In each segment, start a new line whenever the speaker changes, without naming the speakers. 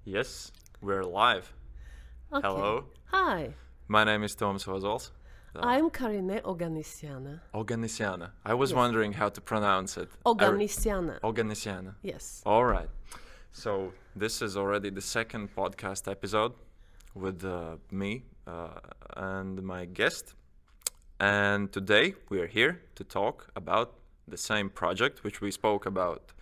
Yes, we're live.
Okay.
Hello,
Hi,
my name is Tom Sozols.
I'm Karine Oganisiana.
Oganisiana. I was
Yes.
wondering how to pronounce it.
Oganisiana.
Oganisiana.
Yes.
All right. So this is already the second podcast episode with me and my guest. And today we are here to talk about the same project which we spoke about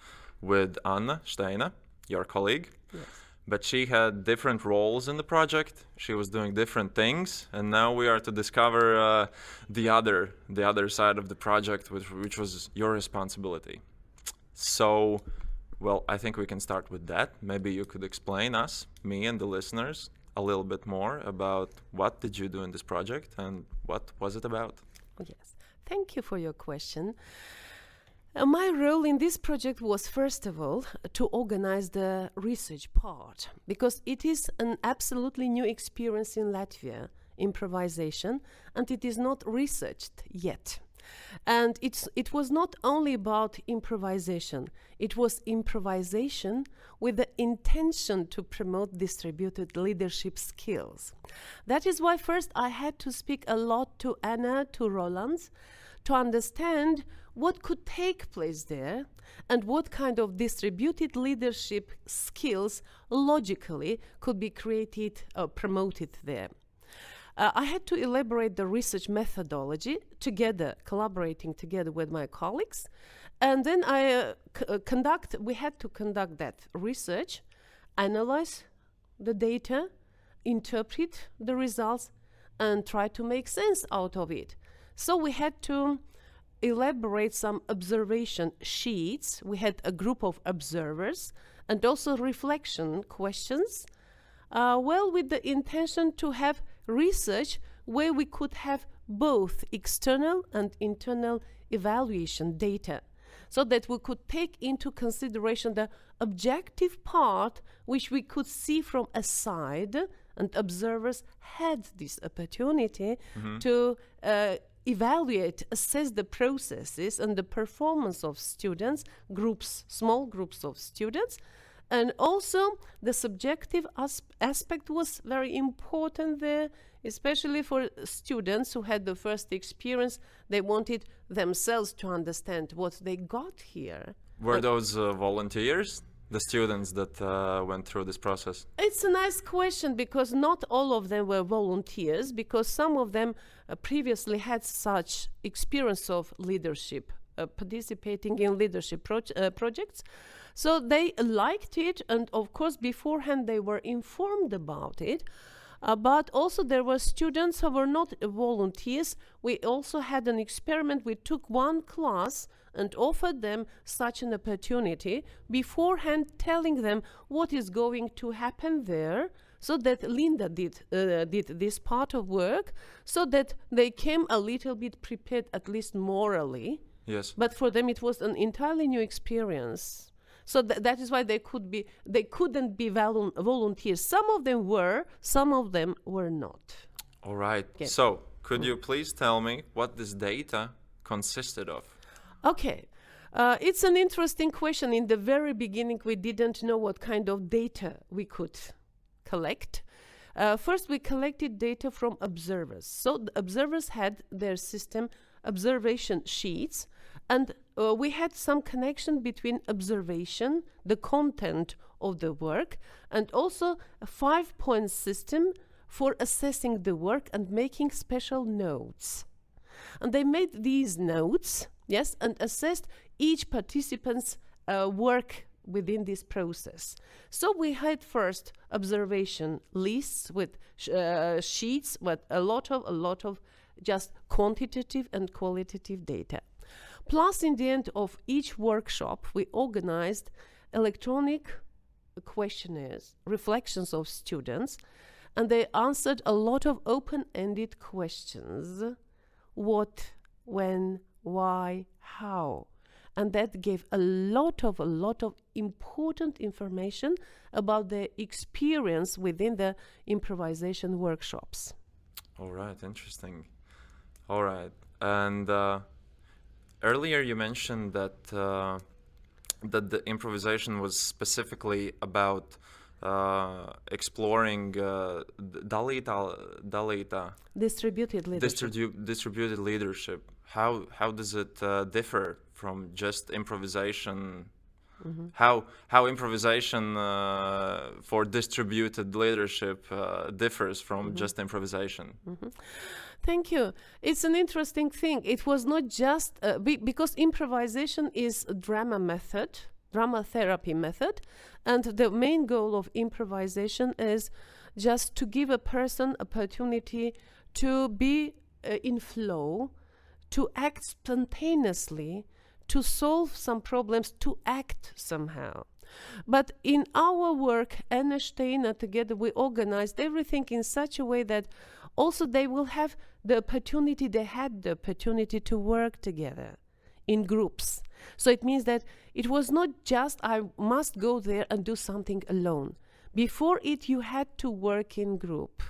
with Anna Steina, your colleague.
Yes.
But she had different roles in the project. She was doing different things, and now we are to discover the other side of the project, which was your responsibility. So, well, I think we can start with that. Maybe you could explain us, me and the listeners, a little bit more about what did you do in this project and what was it about?
Yes. Thank you for your question. My role in this project was, first of all, to organize the research part, because it is an absolutely new experience in Latvia, improvisation, and it is not researched yet. And it was not only about improvisation, it was improvisation with the intention to promote distributed leadership skills. That is why first I had to speak a lot to Anna, to Roland, to understand what could take place there and what kind of distributed leadership skills logically could be created or promoted there. I had to elaborate the research methodology together, collaborating together with my colleagues. And then we had to conduct that research, analyze the data, interpret the results, and try to make sense out of it. So we had to elaborate some observation sheets. We had a group of observers and also reflection questions, with the intention to have research where we could have both external and internal evaluation data, so that we could take into consideration the objective part which we could see from a side, and observers had this opportunity to evaluate, assess the processes and the performance of students, small groups of students. And also the subjective aspect was very important there, especially for students who had the first experience. They wanted themselves to understand what they got here.
Were those volunteers, the students that went through this process?
It's a nice question, because not all of them were volunteers, because some of them previously had such experience of leadership, participating in leadership projects. So they liked it, and of course beforehand they were informed about it. But also there were students who were not volunteers. We also had an experiment. We took one class and offered them such an opportunity beforehand, telling them what is going to happen there, so that Linda did this part of work, so that they came a little bit prepared, at least morally.
Yes.
But for them it was an entirely new experience. So that is why they couldn't be volunteers. Some of them were, some of them were not.
All right.
Okay.
So, could you please tell me what this data consisted of?
Okay. It's an interesting question. In the very beginning, we didn't know what kind of data we could collect. First, we collected data from observers. So the observers had their system observation sheets, and we had some connection between observation, the content of the work, and also a 5-point system for assessing the work and making special notes. And they made these notes, yes, and assessed each participant's work within this process. So we had first observation lists with sheets with a lot of just quantitative and qualitative data. Plus, in the end of each workshop, we organized electronic questionnaires, reflections of students, and they answered a lot of open-ended questions. What, when, why, how? And that gave a lot of important information about their experience within the improvisation workshops.
All right, interesting. All right, and earlier you mentioned that that the improvisation was specifically about exploring
Distributed leadership.
distributed leadership. How does it differ from just improvisation? How improvisation for distributed leadership differs from just improvisation?
Thank you. It's an interesting thing. It was not just because improvisation is a drama therapy method, and the main goal of improvisation is just to give a person opportunity to be in flow, to act spontaneously, to solve some problems, to act somehow. But in our work, Anna Steiner, together we organized everything in such a way that also they will have they had the opportunity to work together in groups. So it means that it was not just I must go there and do something alone. Before it, you had to work in group,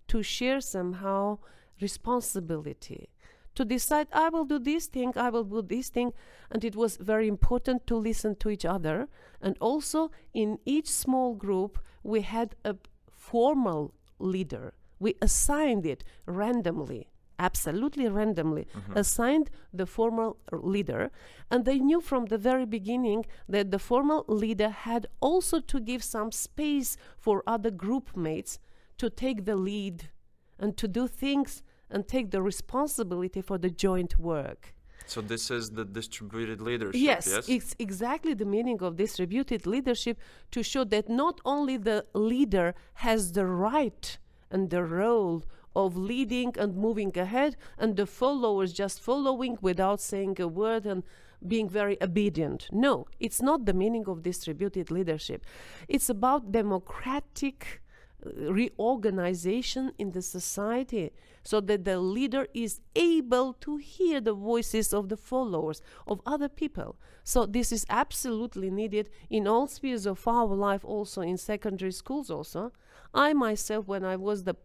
to share somehow responsibility, to decide I will do this thing, I will do this thing. And it was very important to listen to each other. And also in each small group, we had a formal leader. We assigned it randomly, absolutely randomly, assigned the formal leader. And they knew from the very beginning that the formal leader had also to give some space for other group mates to take the lead and to do things and take the responsibility for the joint work.
So this is the distributed leadership,
yes?
Yes,
It's exactly the meaning of distributed leadership, to show that not only the leader has the right and the role of leading and moving ahead, and the followers just following without saying a word and being very obedient. No, it's not the meaning of distributed leadership. It's about democratic reorganization in the society, so that the leader is able to hear the voices of the followers, of other people. So this is absolutely needed in all spheres of our life, also in secondary schools also. I myself, when I was the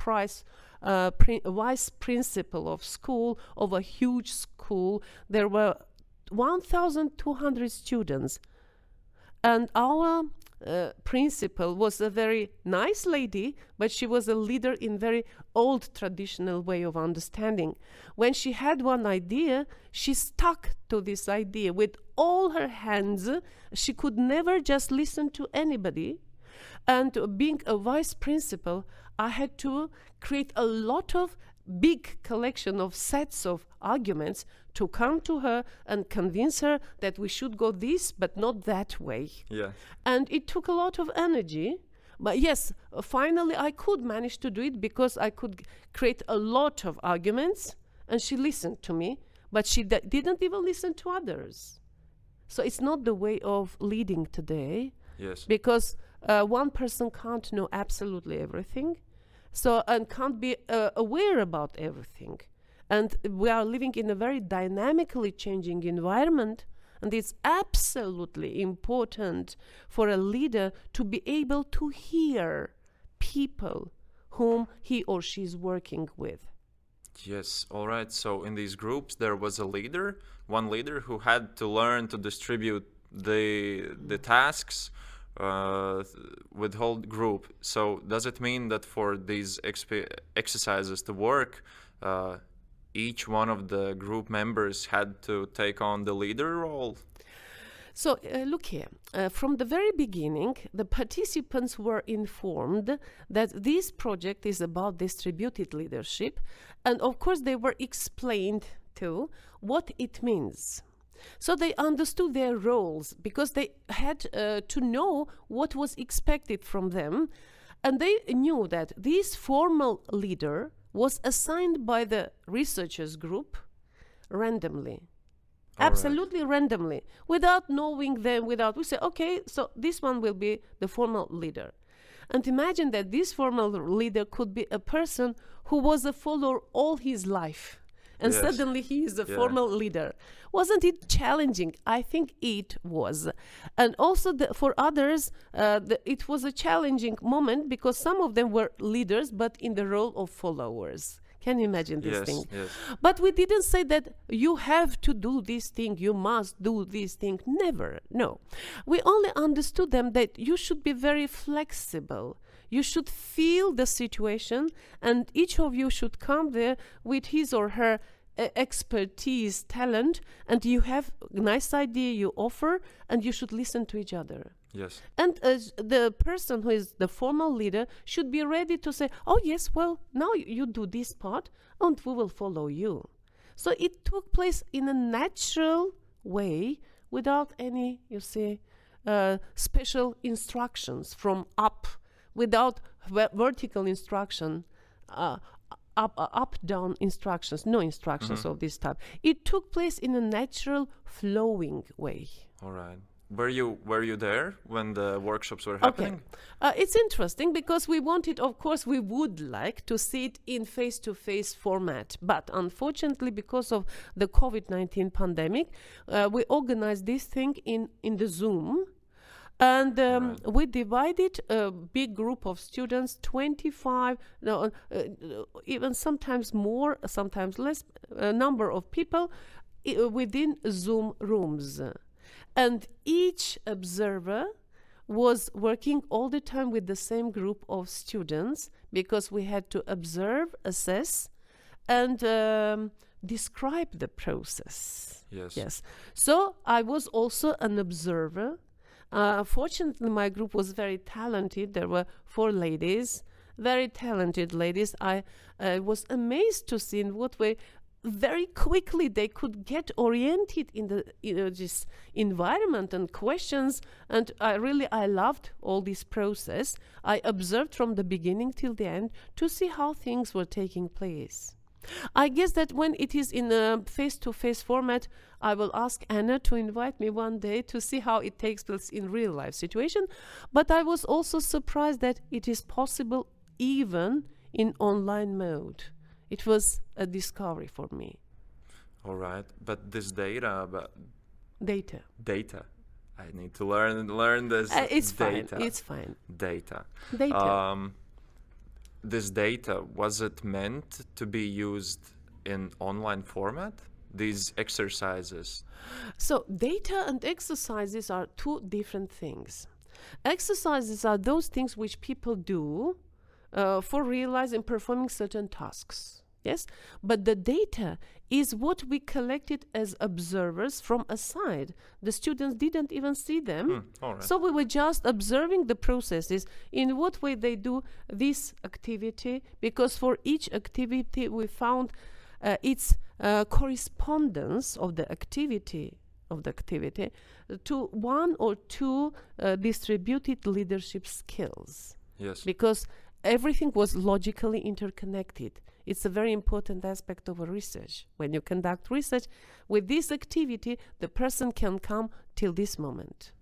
vice principal of school, of a huge school, there were 1,200 students. And our principal was a very nice lady, but she was a leader in very old traditional way of understanding. When she had one idea, she stuck to this idea with all her hands. She could never just listen to anybody. And being a vice principal, I had to create a lot of big collection of sets of arguments to come to her and convince her that we should go this but not that way.
Yeah.
And it took a lot of energy, but yes, finally I could manage to do it, because I could create a lot of arguments and she listened to me, but she didn't even listen to others. So it's not the way of leading today.
Yes.
Because one person can't know absolutely everything, so and can't be aware about everything. And we are living in a very dynamically changing environment, and it's absolutely important for a leader to be able to hear people whom he or she is working with.
Yes, all right. So in these groups, there was one leader who had to learn to distribute the tasks with whole group. So does it mean that for these exercises to work, each one of the group members had to take on the leader role?
So look here, from the very beginning, the participants were informed that this project is about distributed leadership, and of course they were explained to what it means. So they understood their roles, because they had to know what was expected from them, and they knew that this formal leader was assigned by the researchers group randomly. Absolutely randomly, without knowing them, we say, okay, so this one will be the formal leader. And imagine that this formal leader could be a person who was a follower all his life. And
Yes.
suddenly he is a formal leader. Wasn't it challenging? I think it was. And also for others, it was a challenging moment, because some of them were leaders, but in the role of followers, Can you imagine this
Yes,
thing?
yes.
But we didn't say that you have to do this thing, you must do this thing. Never, no. We only understood them that you should be very flexible. You should feel the situation, and each of you should come there with his or her expertise, talent, and you have a nice idea you offer, and you should listen to each other.
Yes.
And the person who is the formal leader should be ready to say, oh yes, well, now you do this part and we will follow you. So it took place in a natural way without any, you see, special instructions from up, without vertical instruction, up-down instructions, no instructions of this type. It took place in a natural, flowing way.
All right. Were you there when the workshops were happening?
It's interesting because we wanted, of course, we would like to see it in face-to-face format. But unfortunately, because of the COVID-19 pandemic, we organized this thing in the Zoom. And we divided a big group of students, 25, even sometimes more, sometimes less, number of people within Zoom rooms. And each observer was working all the time with the same group of students because we had to observe, assess, and describe the process.
Yes.
Yes. So I was also an observer. Fortunately, my group was very talented. There were 4 ladies, very talented ladies. I was amazed to see in what way very quickly they could get oriented in the this environment and questions. And I loved all this process. I observed from the beginning till the end to see how things were taking place. I guess that when it is in a face-to-face format, I will ask Anna to invite me one day to see how it takes place in real life situation. But I was also surprised that it is possible even in online mode. It was a discovery for me.
All right. But this data,
Data.
I need to learn this
It's
data.
fine. It's fine.
Data.
Data.
This data, was it meant to be used in online format? These exercises?
So data and exercises are 2 different things. Exercises are those things which people do for realizing, performing certain tasks. Yes, but the data is what we collected as observers from aside. The students didn't even see them.
All right.
So we were just observing the processes, in what way they do this activity, because for each activity we found its correspondence of the activity to 1 or 2 distributed leadership skills.
Yes.
Because everything was logically interconnected. It's a very important aspect of a research. When you conduct research, with this activity, the person can come till this moment.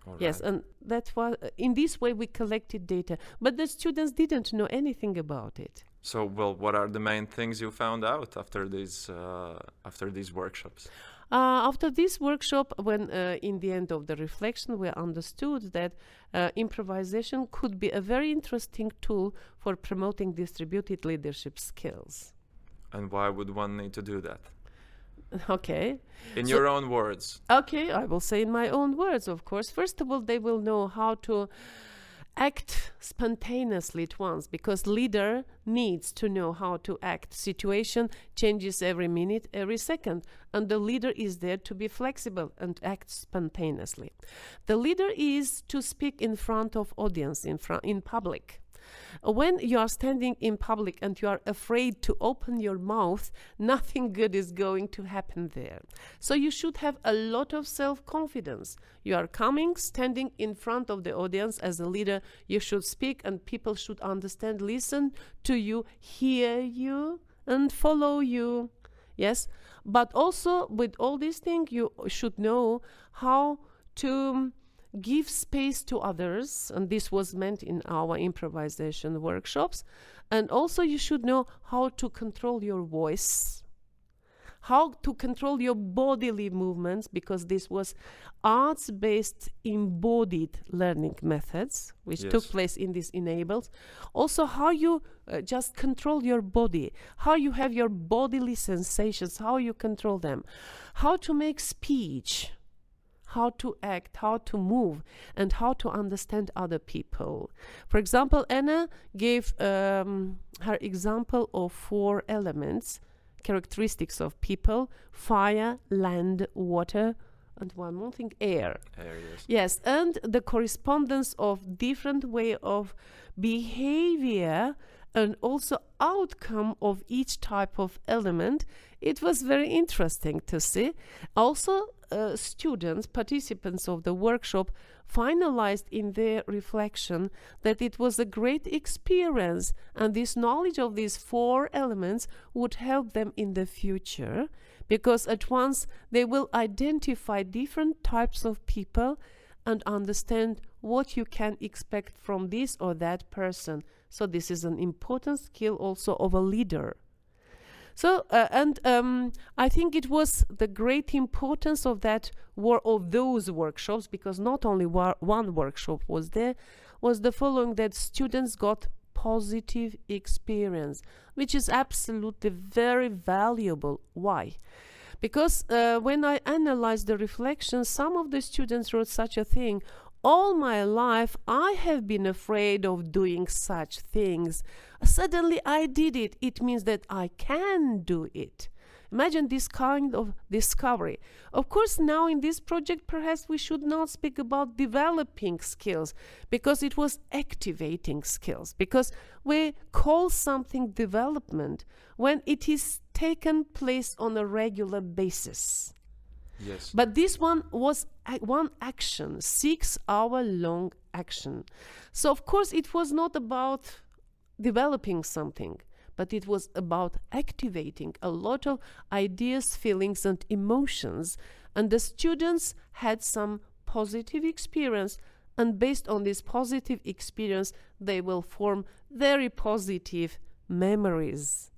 All
Yes,
right.
and that was in this way we collected data, but the students didn't know anything about it.
So, well, what are the main things you found out after these workshops?
After this workshop, when in the end of the reflection, we understood that improvisation could be a very interesting tool for promoting distributed leadership skills.
And why would one need to do that?
Okay.
In
So-
your own words.
Okay, I will say in my own words, of course. First of all, they will know how to act spontaneously at once, because leader needs to know how to act. Situation changes every minute, every second, and the leader is there to be flexible and act spontaneously. The leader is to speak in front of audience, in public. When you are standing in public and you are afraid to open your mouth, nothing good is going to happen there. So you should have a lot of self-confidence. You are coming, standing in front of the audience as a leader. You should speak and people should understand, listen to you, hear you, and follow you. Yes, but also with all these things, you should know how to give space to others, and this was meant in our improvisation workshops. And also you should know how to control your voice, how to control your bodily movements, because this was arts-based embodied learning methods, which took place in these enables. Also, how you just control your body, how you have your bodily sensations, how you control them, how to make speech, how to act, how to move, and how to understand other people. For example, Anna gave her example of 4 elements, characteristics of people: fire, land, water, and one more thing, air.
Air, yes.
Yes, and the correspondence of different way of behavior and also outcome of each type of element. It was very interesting to see. Also, students, participants of the workshop, finalized in their reflection that it was a great experience, and this knowledge of these 4 elements would help them in the future, because at once they will identify different types of people and understand what you can expect from this or that person. So this is an important skill also of a leader. So, I think it was the great importance of those workshops, because not only one workshop was there, was the following: that students got positive experience, which is absolutely very valuable. Why? Because when I analyzed the reflections, some of the students wrote such a thing: all my life I have been afraid of doing such things. Suddenly I did it. It means that I can do it. Imagine this kind of discovery. Of course, now in this project, perhaps we should not speak about developing skills, because it was activating skills, because we call something development when it is taken place on a regular basis.
Yes.
But this one was one action, 6-hour-long action. So, of course, it was not about developing something, but it was about activating a lot of ideas, feelings, and emotions. And the students had some positive experience, and based on this positive experience, they will form very positive memories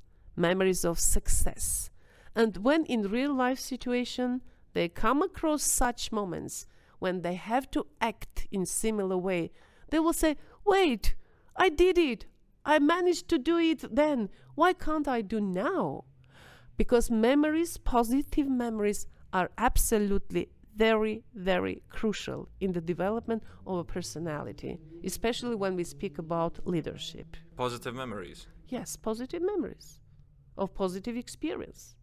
of success. And when in real life situation, they come across such moments when they have to act in similar way, they will say, wait, I did it. I managed to do it then. Why can't I do now? Because memories, positive memories, are absolutely very, very crucial in the development of a personality, especially when we speak about leadership.
Positive memories.
Yes, positive memories of positive experience.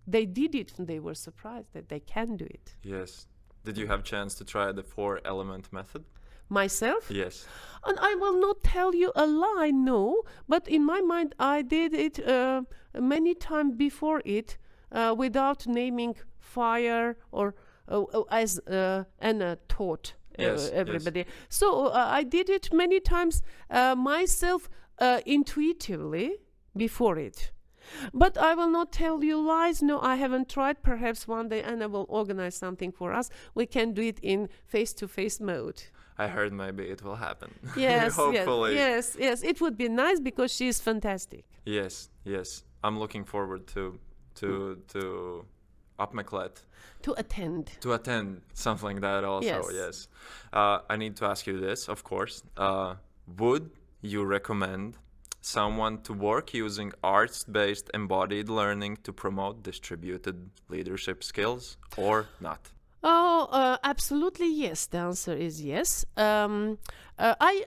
They did it and they were surprised that they can do it.
Yes. Did you have chance to try the 4-element method?
Myself?
Yes.
And I will not tell you a lie, no, but in my mind I did it many times before it without naming fire or as Anna taught everybody. Yes. So I did it many times myself intuitively before it. But I will not tell you lies. No, I haven't tried. Perhaps one day Anna will organize something for us. We can do it in face-to-face mode.
I heard maybe it will happen.
Yes,
hopefully.
Yes. It would be nice because she is fantastic.
Yes. I'm looking forward to up my clat.
To attend
something like that also. Yes. I need to ask you this, of course. Would you recommend someone to work using arts-based embodied learning to promote distributed leadership skills or not?
Oh, absolutely yes. The answer is yes. I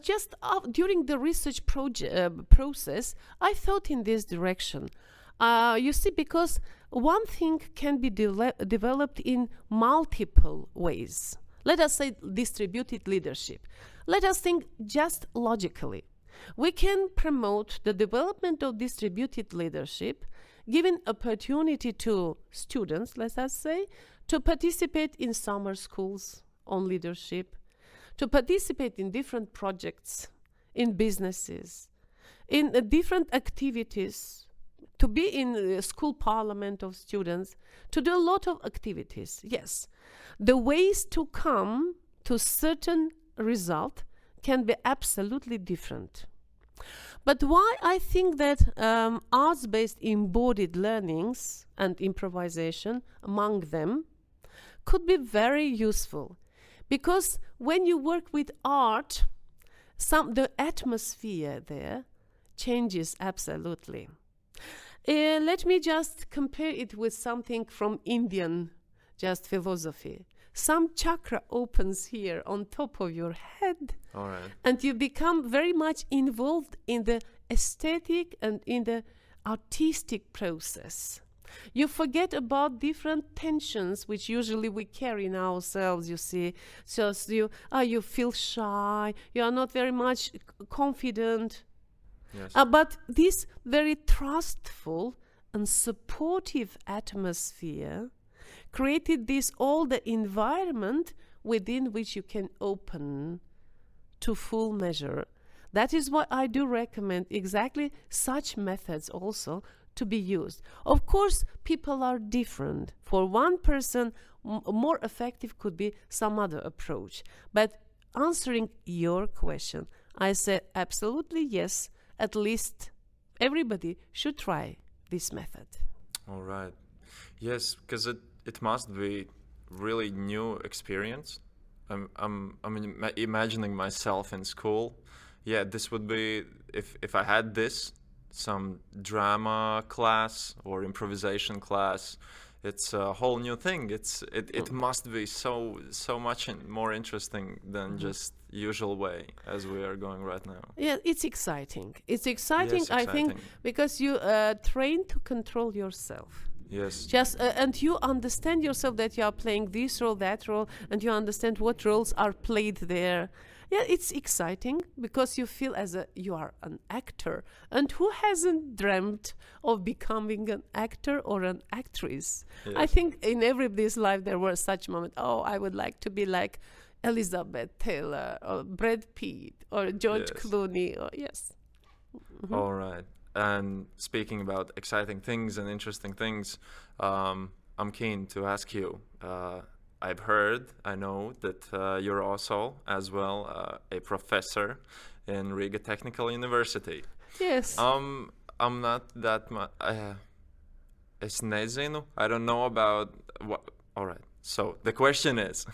just during the research process, I thought in this direction. You see, because one thing can be developed in multiple ways. Let us say distributed leadership. Let us think just logically. We can promote the development of distributed leadership, giving opportunity to students, let us say, to participate in summer schools on leadership, to participate in different projects, in businesses, in different activities, to be in the school parliament of students, to do a lot of activities. Yes, the ways to come to certain result can be absolutely different. But why I think that arts-based embodied learnings and improvisation among them could be very useful, because when you work with art, the atmosphere there changes absolutely. Let me just compare it with something from Indian just philosophy. Some chakra opens here on top of your head.
All right.
And you become very much involved in the aesthetic and in the artistic process. You forget about different tensions which usually we carry in ourselves, you see. So you feel shy, you are not very much confident.
Yes.
But this very trustful and supportive atmosphere created all the environment within which you can open to full measure. That is why I do recommend exactly such methods also to be used. Of course, people are different. For one person, more effective could be some other approach. But answering your question, I say absolutely yes. At least everybody should try this method.
All right. Yes, because it must be really new experience. I'm imagining myself in school. Yeah, this would be if I had this, some drama class or improvisation class. It's a whole new thing. It must be so much more interesting than just usual way as we are going right now.
Yeah, it's exciting. It's exciting,
Yes,
I think,
exciting.
because you train to control yourself.
Yes.
Just and you understand yourself that you are playing this role, that role, and you understand what roles are played there. Yeah, it's exciting because you feel you are an actor, and who hasn't dreamt of becoming an actor or an actress?
Yes.
I think in everybody's life there were such moments. Oh, I would like to be like Elizabeth Taylor or Brad Pitt or George
Yes.
Clooney. Or, yes.
All right. And speaking about exciting things and interesting things, I'm keen to ask you. I know that you're also, as well, a professor in Riga Technical University.
Yes.
I'm not that much. Es nezinu. I don't know about what. All right. So the question is,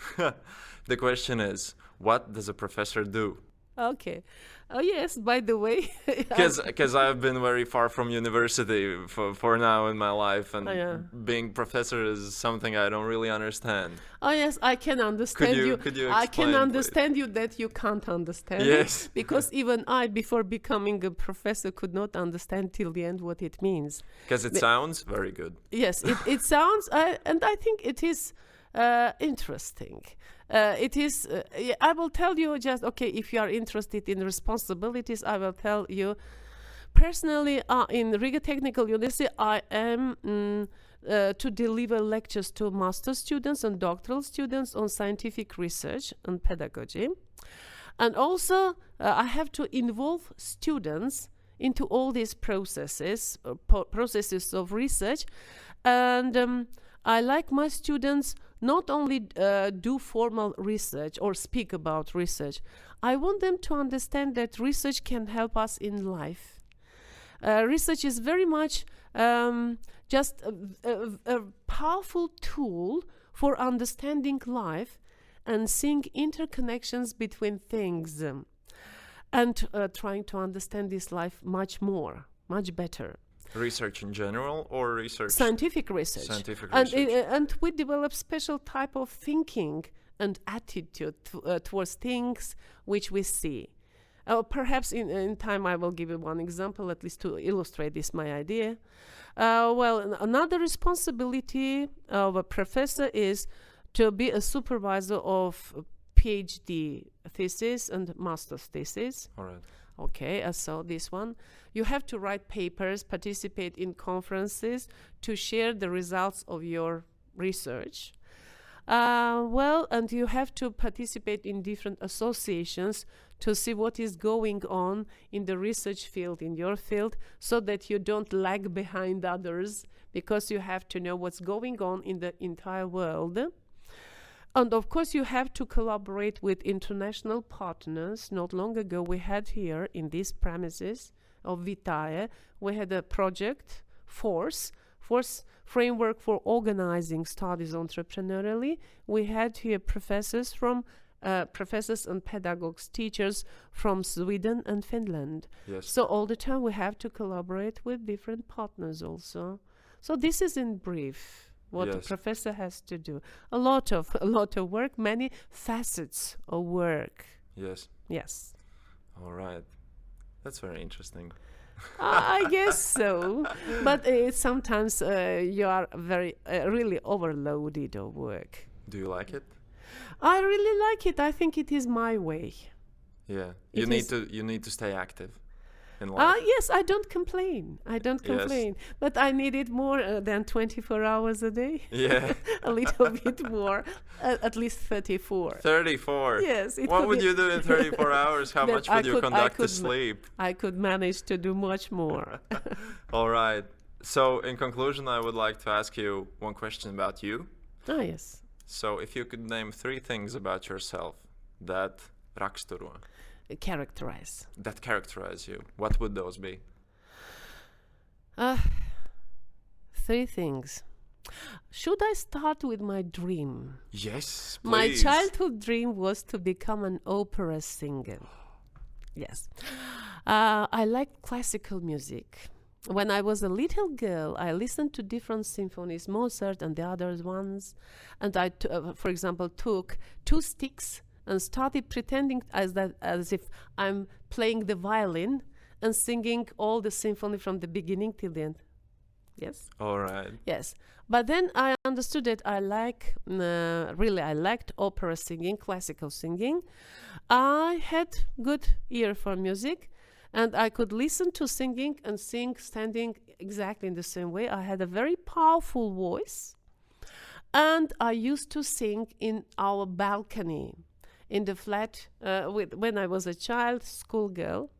what does a professor do?
Okay. Oh yes. By the way,
Because I've been very far from university for now in my life, and
Oh, yeah.
being professor is something I don't really understand.
Oh yes, I can understand you.
Could you
I can
explain,
understand you that you can't understand.
Yes.
It, because even I, before becoming a professor, could not understand till the end what it means.
Because it
But-
sounds very good.
Yes, it sounds, and I think it is interesting. It is. I will tell you just okay. If you are interested in responsibilities, I will tell you. Personally, in Riga Technical University, I am to deliver lectures to master students and doctoral students on scientific research and pedagogy, and also I have to involve students into all these processes, processes of research, and I like my students not only do formal research or speak about research. I want them to understand that research can help us in life. Research is very much just a powerful tool for understanding life and seeing interconnections between things, and trying to understand this life much more, much better.
Research in general or research?
Scientific research.
Scientific
And,
research.
and we develop special type of thinking and attitude towards things which we see. Perhaps in time I will give you one example, at least to illustrate this my idea. Another responsibility of a professor is to be a supervisor of PhD thesis and master's thesis.
All right.
Okay, so this one. You have to write papers, participate in conferences to share the results of your research. And you have to participate in different associations to see what is going on in the research field, in your field, so that you don't lag behind others, because you have to know what's going on in the entire world. And of course, you have to collaborate with international partners. Not long ago, we had here in these premises of Vitae, we had a project, Force Framework for Organizing Studies Entrepreneurially. We had here professors and pedagogues, teachers from Sweden and Finland.
Yes.
So all the time we have to collaborate with different partners also. So this is in brief what a
Yes.
professor has to do. A lot of work, many facets of work.
Yes.
Yes.
All right. That's very interesting.
I guess so. But sometimes you are very, really overloaded of work.
Do you like it?
I really like it. I think it is my way.
Yeah.
It is-
You need to stay active in life.
Yes, I don't complain.
Yes.
But I need it more than 24 hours a day.
Yeah.
A little bit more, at least 34.
34.
Yes. It
What
could
would
be-
you do in 34 hours? How
Then
much
I
would you
could- I
conduct to
could
sleep?
I could manage to do much more.
All right. So, in conclusion, I would like to ask you one question about you.
Ah, yes.
So, if you could name 3 things about yourself that raksturo,
Characterize.
that characterize you, what would those be?
3 things. Should I start with my dream?
Yes,
My
please.
childhood dream was to become an opera singer. Yes. I liked classical music. When I was a little girl, I listened to different symphonies, Mozart and the other ones. And I, for example, took 2 sticks and started pretending as if I'm playing the violin and singing all the symphony from the beginning till the end. Yes?
All right.
Yes. But then I understood that I liked opera singing, classical singing. I had good ear for music, and I could listen to singing and sing standing exactly in the same way. I had a very powerful voice, and I used to sing in our balcony in the flat when I was a child, schoolgirl.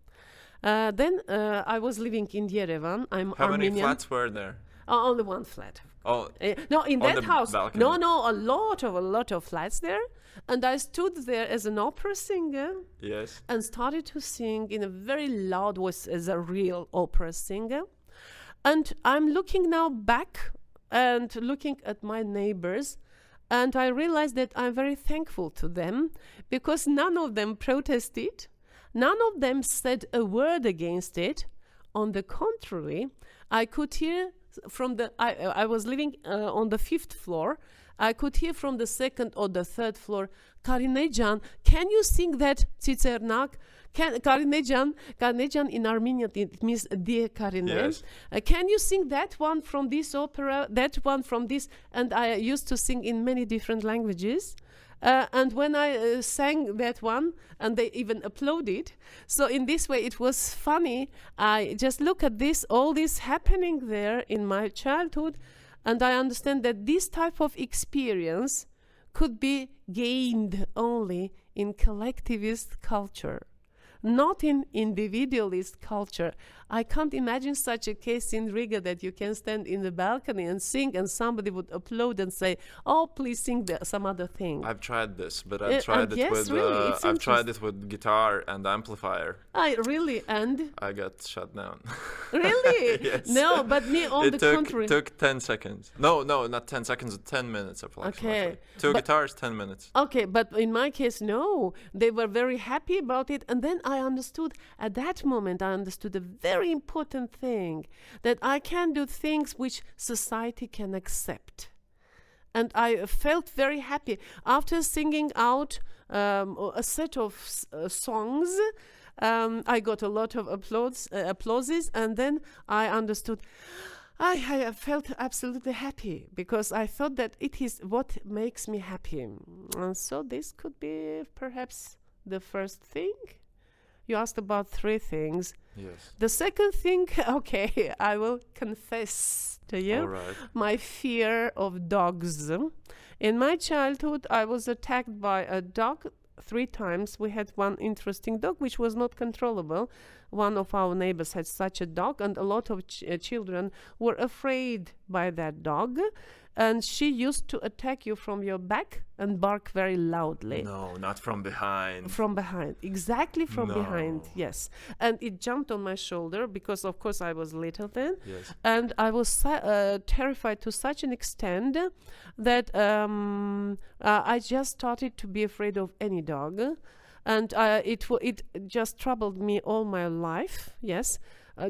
Then I was living in Yerevan. I'm
How
Armenian.
many flats were there?
Only one flat.
Oh,
No, in
On
that
the
house.
balcony.
No, a lot of flats there. And I stood there as an opera singer
yes.
and started to sing in a very loud voice as a real opera singer. And I'm looking now back and looking at my neighbors, and I realized that I'm very thankful to them because none of them protested. None of them said a word against it. On the contrary, I could hear from I was living on the 5th floor. I could hear from the 2nd or the 3rd floor, Karinejan, can you sing that Cicernak? Karinejan in Armenian, it means dear Karine.
Yes.
Can you sing that one from this opera, that one from this? And I used to sing in many different languages. And when I sang that one, and they even applauded. So in this way, it was funny. I just look at all this happening there in my childhood, and I understand that this type of experience could be gained only in collectivist culture, not in individualist culture. I can't imagine such a case in Riga that you can stand in the balcony and sing and somebody would applaud and say, oh, please sing some other thing.
I've tried this, but I've tried it
yes,
with
really, it's
I've tried it with guitar and amplifier.
And
I got shut down.
really?
Yes.
No, but me on the contrary.
It took 10 seconds. No, not 10 seconds, 10 minutes approximately.
Okay,
2
but-
guitars, 10 minutes.
Okay, but in my case, no. They were very happy about it. And then I understood, at that moment, I understood a very important thing, that I can do things which society can accept. And I felt very happy. After singing out a set of songs, I got a lot of applauses, and then I understood. I felt absolutely happy because I thought that it is what makes me happy. And so this could be perhaps the first thing. You asked about 3 things.
Yes.
The second thing, okay, I will confess to you
All right.
my fear of dogs. In my childhood, I was attacked by a dog 3 times. We had one interesting dog which was not controllable. One of our neighbors had such a dog, and a lot of children were afraid by that dog. and she used to attack you from your back and bark very loudly.
No, not from behind.
From behind, exactly from behind,
No.
yes. And it jumped on my shoulder because, of course, I was little then.
Yes.
And I was terrified to such an extent that I just started to be afraid of any dog. And it just troubled me all my life, yes.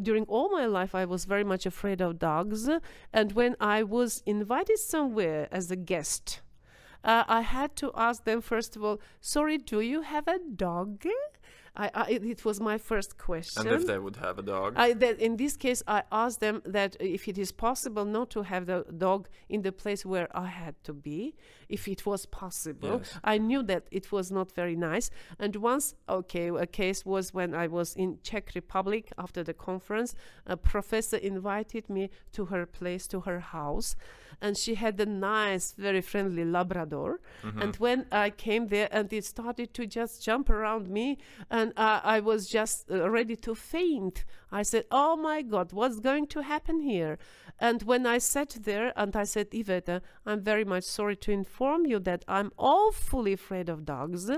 During all my life, I was very much afraid of dogs. And when I was invited somewhere as a guest, I had to ask them, first of all, sorry, do you have a dog? It was my first question.
And if they would have a dog?
In this case, I asked them that if it is possible not to have the dog in the place where I had to be, if it was possible.
Yes.
I knew that it was not very nice. And once, a case was when I was in Czech Republic after the conference. A professor invited me to her place, to her house. And she had a nice, very friendly Labrador.
Mm-hmm.
And when I came there and it started to just jump around me, and I was just ready to faint. I said, oh my God, what's going to happen here? And when I sat there and I said, Iveta, I'm very much sorry to inform you that I'm awfully afraid of dogs.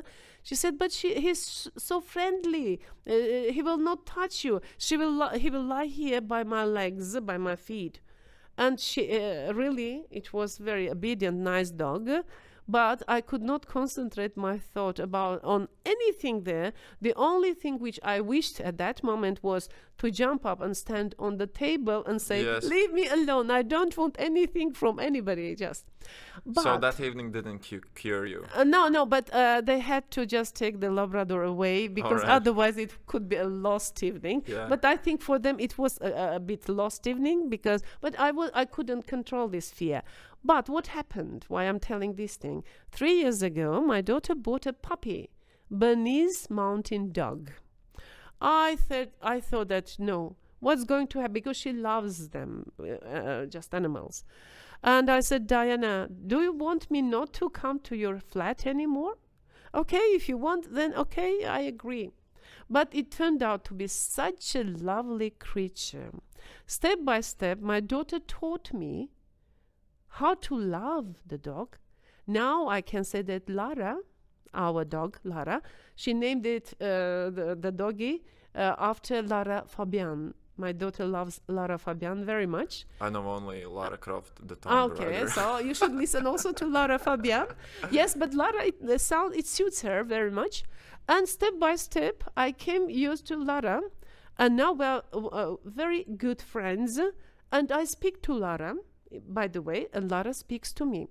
She said, but he's so friendly. He will not touch you. He will lie here by my legs, by my feet. And she really, it was very obedient, nice dog. But I could not concentrate my thought on anything there. The only thing which I wished at that moment was to jump up and stand on the table and say,
Yes.
leave me alone. I don't want anything from anybody, just. But,
So that evening didn't cure you?
no, but they had to just take the Labrador away because
Alright.
otherwise it could be a lost evening.
Yeah.
But I think for them it was a bit lost evening but I couldn't control this fear. But what happened? Why I'm telling this thing? 3 years ago, my daughter bought a puppy, Bernese Mountain Dog. I thought that no, what's going to happen? Because she loves them, just animals. And I said, Diana, do you want me not to come to your flat anymore? Okay, if you want, then okay, I agree. But it turned out to be such a lovely creature. Step by step, my daughter taught me how to love the dog. Now I can say that Lara, our dog, Lara, she named it, the doggy, after Lara Fabian. My daughter loves Lara Fabian very much.
I know only Lara Croft, the Tomb
Okay,
Raider.
so you should listen also to Lara Fabian. Yes, but Lara, it suits her very much. And step by step, I came used to Lara. And now we're very good friends. And I speak to Lara, by the way, and Lara speaks to me.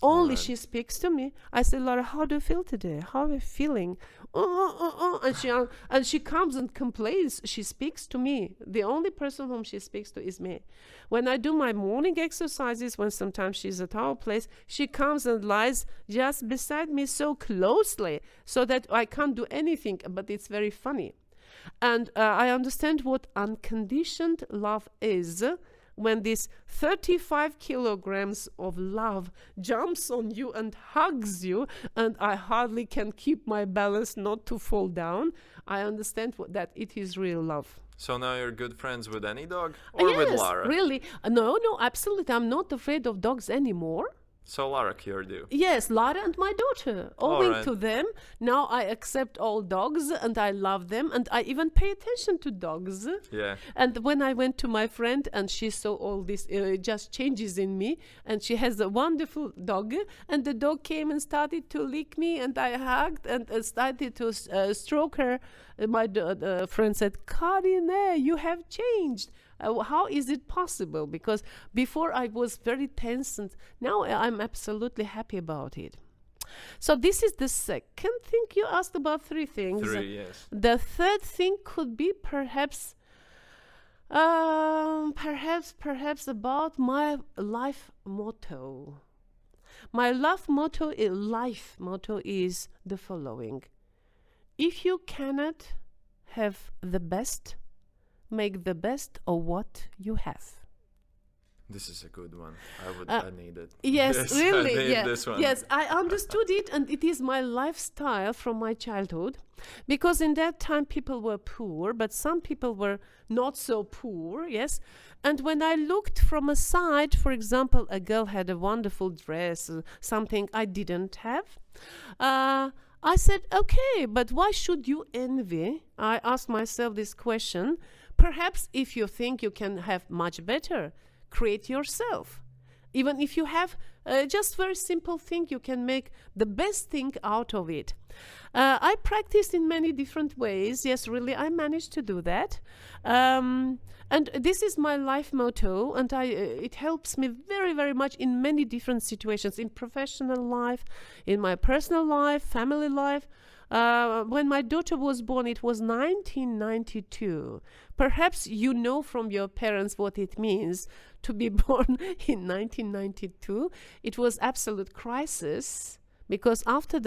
Only
Alright.
she speaks to me. I say, Lara, how do you feel today? How are you feeling? And she comes and complains. She speaks to me. The only person whom she speaks to is me. When I do my morning exercises, when sometimes she's at our place, she comes and lies just beside me so closely so that I can't do anything. But it's very funny. And I understand what unconditioned love is. When this 35 kilograms of love jumps on you and hugs you, and I hardly can keep my balance not to fall down, I understand that it is real love.
So now you're good friends with any dog? Or with Lara?
Really. No, absolutely. I'm not afraid of dogs anymore.
So Lara cured you?
Yes, Lara and my daughter. Owing
Alright.
to them, now I accept all dogs and I love them and I even pay attention to dogs.
Yeah.
And when I went to my friend and she saw all this just changes in me, and she has a wonderful dog, and the dog came and started to lick me, and I hugged and started to stroke her. My friend said, Karine, you have changed. How is it possible? Because before I was very tense, and now I'm absolutely happy about it. So this is the second thing. You asked about 3 things.
3, yes.
The third thing could be perhaps about my life motto. My life motto is the following: if you cannot have the best, make the best of what you have.
This is a good one. I need it.
Yes,
Yes,
really.
I need
Yeah.
this one.
Yes, I understood it, and it is my lifestyle from my childhood. Because in that time, people were poor, but some people were not so poor. Yes. And when I looked from a side, for example, a girl had a wonderful dress, something I didn't have. I said, okay, but why should you envy? I asked myself this question. Perhaps if you think you can have much better, create yourself. Even if you have just very simple thing, you can make the best thing out of it. I practiced in many different ways. Yes, really, I managed to do that. And this is my life motto, and it helps me very, very much in many different situations, in professional life, in my personal life, family life. When my daughter was born, it was 1992. Perhaps you know from your parents what it means to be born in 1992. It was absolute crisis, because after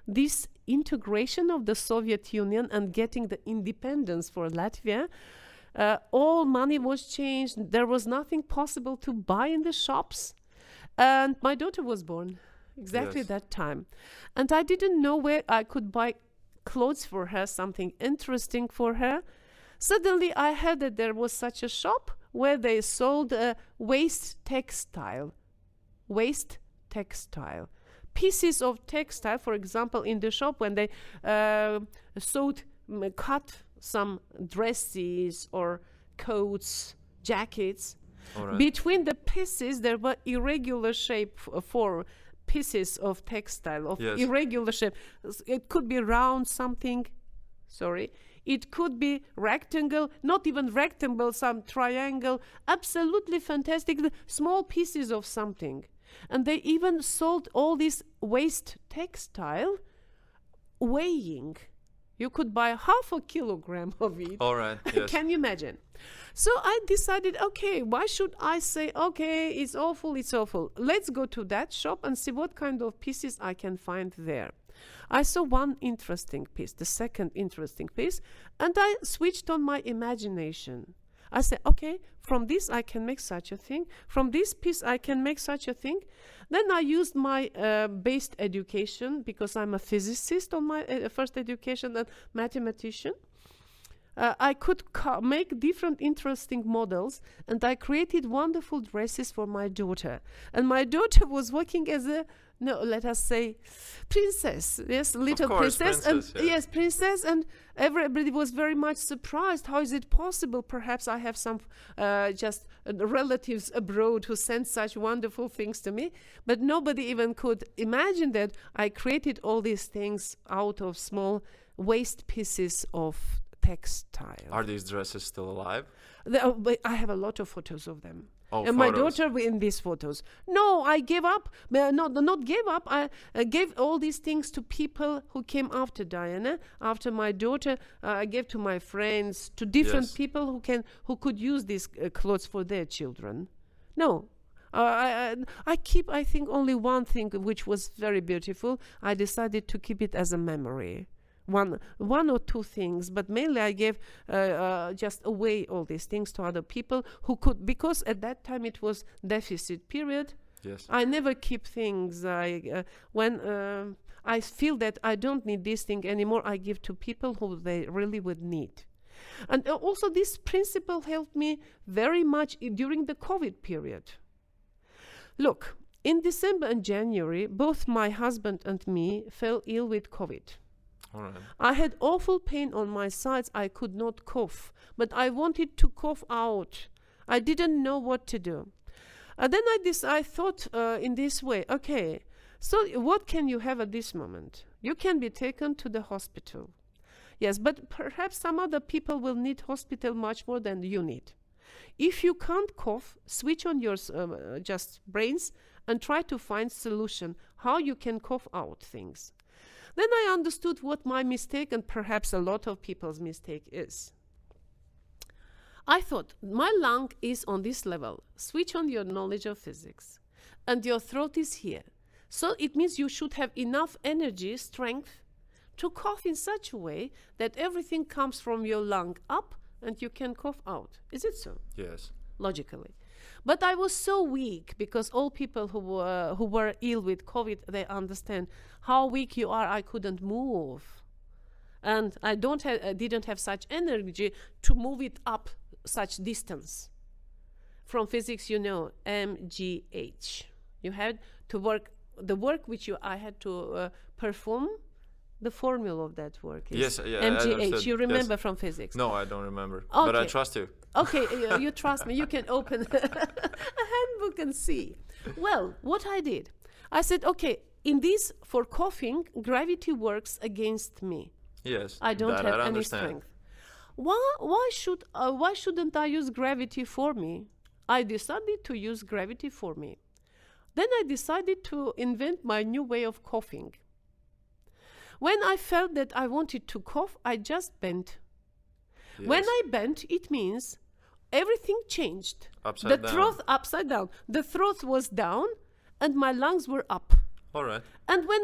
this integration of the Soviet Union and getting the independence for Latvia, all money was changed. There was nothing possible to buy in the shops. And my daughter was born exactly
Yes.
that time. And I didn't know where I could buy clothes for her, something interesting for her. Suddenly I heard that there was such a shop where they sold waste textile. Pieces of textile, for example, in the shop when they cut some dresses or coats, jackets.
All right.
Between the pieces, there were irregular shape for pieces of textile, of
Yes.
irregular shape. It could be round something, It could be rectangle, not even rectangle, some triangle, absolutely fantastic, small pieces of something. And they even sold all this waste textile weighing. You could buy 0.5 kilogram of it.
All right. Yes.
Can you imagine? So I decided, okay, why should I say, okay, it's awful. Let's go to that shop and see what kind of pieces I can find there. I saw one interesting piece, the second interesting piece, and I switched on my imagination. I said, okay, from this I can make such a thing. From this piece I can make such a thing. Then I used my based education, because I'm a physicist on my first education and mathematician. I could make different interesting models, and I created wonderful dresses for my daughter. And my daughter was working as let us say, princess. Yes, little
course,
princess.
princess,
And yes, princess. And everybody was very much surprised. How is it possible? Perhaps I have some just relatives abroad who sent such wonderful things to me. But nobody even could imagine that I created all these things out of small waste pieces of textile.
Are these dresses still alive?
But I have a lot of photos of them.
Oh,
And my
photos.
daughter in these photos. No, I gave up. Not gave up. I gave all these things to people who came after Diana, after my daughter. I gave to my friends, to different
Yes.
people who could use these clothes for their children. No. I keep, I think, only one thing which was very beautiful. I decided to keep it as a memory. One or two things, but mainly I gave just away all these things to other people who could, because at that time it was deficit period.
Yes.
I never keep things. When I feel that I don't need this thing anymore, I give to people who they really would need. And also this principle helped me very much during the COVID period. Look, in December and January, both my husband and me fell ill with COVID.
All right.
I had awful pain on my sides. I could not cough, but I wanted to cough out. I didn't know what to do. Then I thought in this way, okay, so what can you have at this moment? You can be taken to the hospital. Yes, but perhaps some other people will need hospital much more than you need. If you can't cough, switch on your just brains and try to find solution how you can cough out things. Then I understood what my mistake, and perhaps a lot of people's mistake, is. I thought, my lung is on this level. Switch on your knowledge of physics. And your throat is here. So it means you should have enough energy, strength, to cough in such a way that everything comes from your lung up and you can cough out. Is it so?
Yes.
Logically. But I was so weak, because all people who were ill with COVID, they understand how weak you are. I couldn't move, and I didn't have such energy to move it up such distance. From physics, you know, MGH. You had to work the work which I had to perform. The formula of that work is
Yes, yeah, I
MGH.
understood.
You remember
Yes.
from physics?
No, I don't remember. But I
Okay.
trust you.
Okay, you trust me. You can open a handbook and see. Well, what I did, I said, okay, in this, for coughing, gravity works against me.
Yes.
I don't
that
have
I
any
understand.
strength. Why shouldn't I use gravity for me? I decided to use gravity for me. Then I decided to invent my new way of coughing. When I felt that I wanted to cough, I just bent.
Yes.
When I bent, it means everything changed.
Upside
The
down.
throat upside down. The throat was down and my lungs were up.
All right.
And when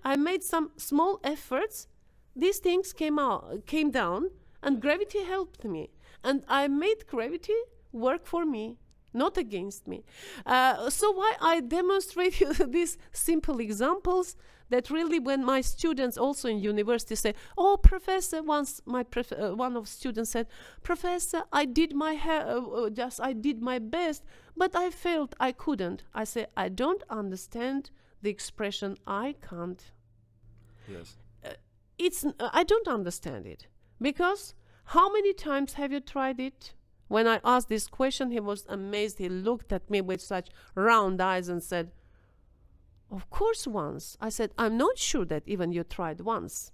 I made some small efforts, these things came down, and gravity helped me. And I made gravity work for me, not against me. So why I demonstrate you these simple examples, that really when my students also in university say, oh, professor, once one of students said, professor, I did I did my best, but I failed, I couldn't. I say, I don't understand the expression I can't.
Yes.
I don't understand it, because how many times have you tried it? When I asked this question, he was amazed. He looked at me with such round eyes and said, of course once. I said, I'm not sure that even you tried once.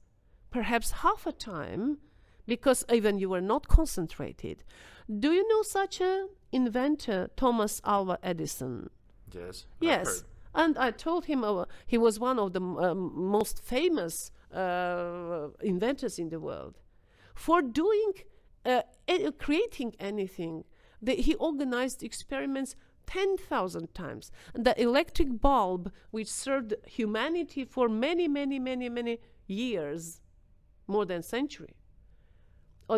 Perhaps half a time, because even you were not concentrated. Do you know such an inventor, Thomas Alva Edison?
Yes. I've
Yes.
heard.
And I told him he was one of the most famous inventors in the world. For creating anything, he organized experiments 10,000 times. And the electric bulb, which served humanity for many, many, many, many years, more than a century.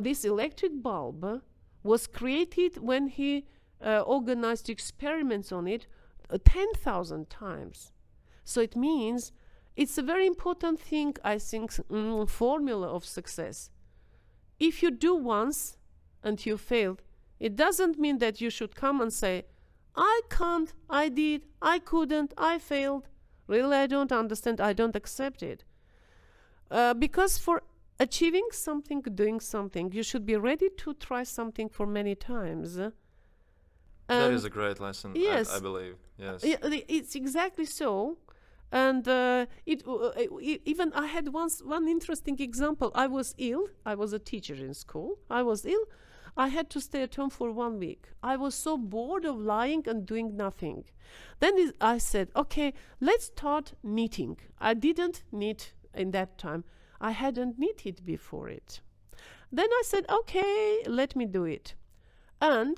This electric bulb was created when he organized experiments on it 10,000 times. So it means it's a very important thing, I think, formula of success. If you do once and you failed, it doesn't mean that you should come and say, I can't, I did, I couldn't, I failed. Really, I don't understand, I don't accept it. Because for achieving something, doing something, you should be ready to try something for many times.
That is a great lesson,
yes.
I believe. Yes.
Yeah, it's exactly so. And even I had one interesting example. I was ill. I was a teacher in school. I was ill. I had to stay at home for 1 week. I was so bored of lying and doing nothing. Then I said, okay, let's start knitting. I didn't knit in that time. I hadn't knitted before it. Then I said, okay, let me do it. And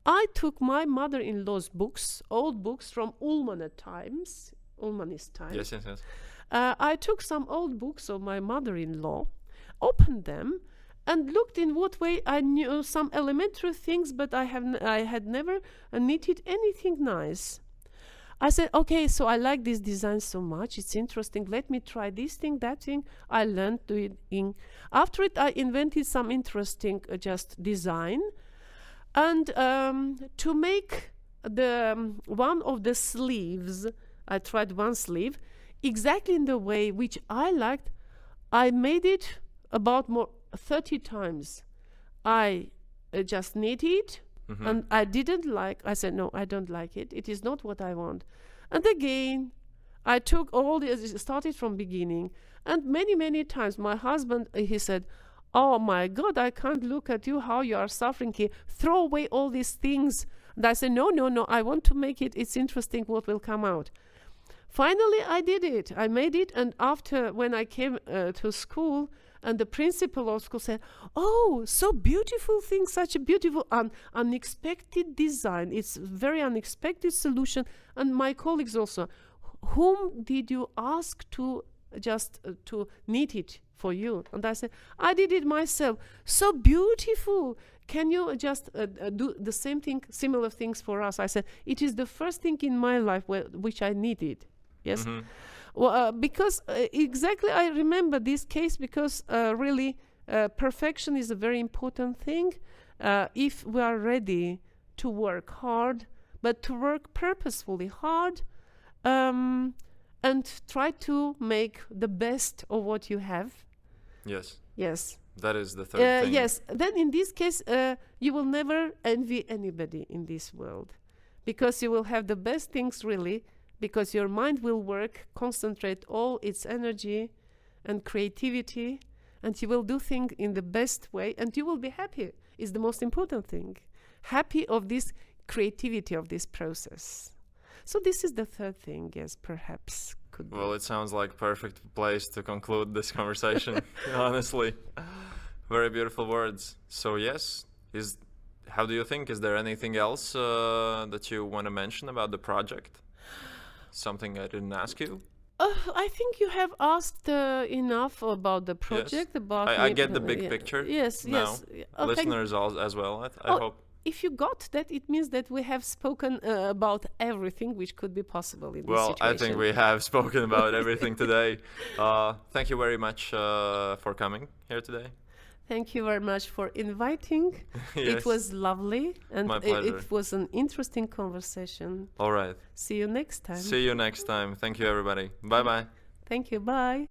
I took my mother-in-law's books, old books from Ulmanist times.
Yes, yes, yes.
I took some old books of my mother-in-law, opened them, and looked in what way I knew some elementary things, but I had never knitted anything nice. I said, okay, so I like this design so much. It's interesting. Let me try this thing, that thing. I learned to it. After it, I invented some interesting just design. And to make the one of the sleeves, I tried one sleeve exactly in the way which I liked. I made it about 30 times. I just knitted, and I didn't like. I said, no, I don't like it. It is not what I want. And again, I took all this, started from beginning, and many, many times my husband, he said, oh my God, I can't look at you, how you are suffering here. Throw away all these things. And I said, no, I want to make it. It's interesting what will come out. Finally, I did it. I made it. And after, when I came to school, and the principal of school said, oh, so beautiful thing, such a beautiful, unexpected design. It's a very unexpected solution. And my colleagues also, whom did you ask to just to knit it for you. And I said, I did it myself. So beautiful. Can you just do the same thing, similar things for us? I said, it is the first thing in my life which I needed. Yes.
Mhm.
Well, because exactly I remember this case because really perfection is a very important thing if we are ready to work hard, but to work purposefully hard and try to make the best of what you have.
Yes.
Yes.
That is the third thing.
Yes. Then in this case, you will never envy anybody in this world because you will have the best things really, because your mind will work, concentrate all its energy and creativity, and you will do things in the best way, and you will be happy is the most important thing. Happy of this creativity of this process. So this is the third thing, yes, perhaps could be.
Well, it sounds like perfect place to conclude this conversation, honestly. Very beautiful words. So yes, how do you think? Is there anything else that you want to mention about the project? Something I didn't ask you?
I think you have asked enough about the project. About
I get the big picture.
Yes,
now.
yes.
Listeners as well, I hope.
If you got that, it means that we have spoken about everything which could be possible in this
Well,
situation.
I think we have spoken about everything today. Thank you very much for coming here today.
Thank you very much for inviting.
Yes.
It was lovely, and
My pleasure.
it was an interesting conversation.
All right.
See you next time.
See you next time. Thank you, everybody. Bye-bye.
Thank you. Bye.